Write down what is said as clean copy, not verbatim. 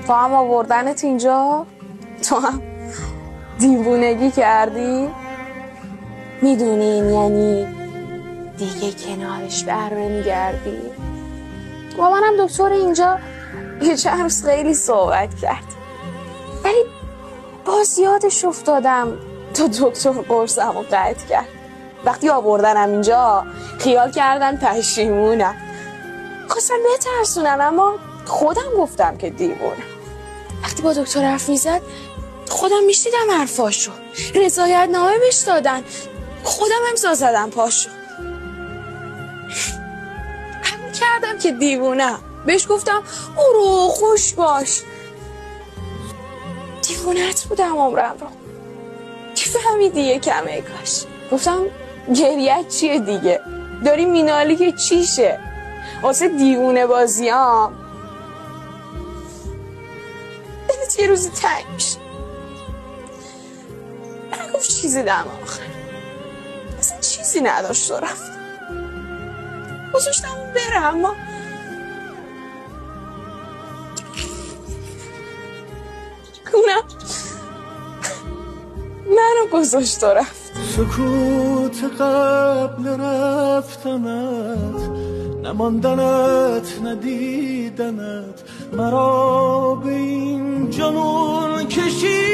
تو هم آوردنت اینجا؟ تو هم دیوونگی کردی؟ میدونین یعنی دیگه کنارش بر نمیگردی؟ با منم دکتر اینجا یه چند روز خیلی صحبت کرد، ولی باز یادش افتادم تا دکتر قرصم رو قطع کرد. وقتی آوردنم اینجا خیال کردن پشیمونم، خواستن بترسونن، اما خودم گفتم که دیوونه. وقتی با دکتر حرف میزد خودم میشنیدم حرفاشو، رضایت نامه بهش دادن، خودم امضا زدم پاشو. همین کردم که دیوونم، بهش گفتم برو خوش باش. دیوونت بودم عمرم رو، که فهمیدی یه کمه کاش. گفتم گریت چیه دیگه، داری مینالی که چیشه، واسه دیوونه بازیام دلت یه روزی تنگ میشه. نگفت چیزی دم آخر، اصلا چیزی نداشت و رفت. گذاشتم اون بره، اما اونم منو گذاشت و رفت. سکوت قبل رفتنت، نماندنت ندیدنت، مرا به این جنون کشید.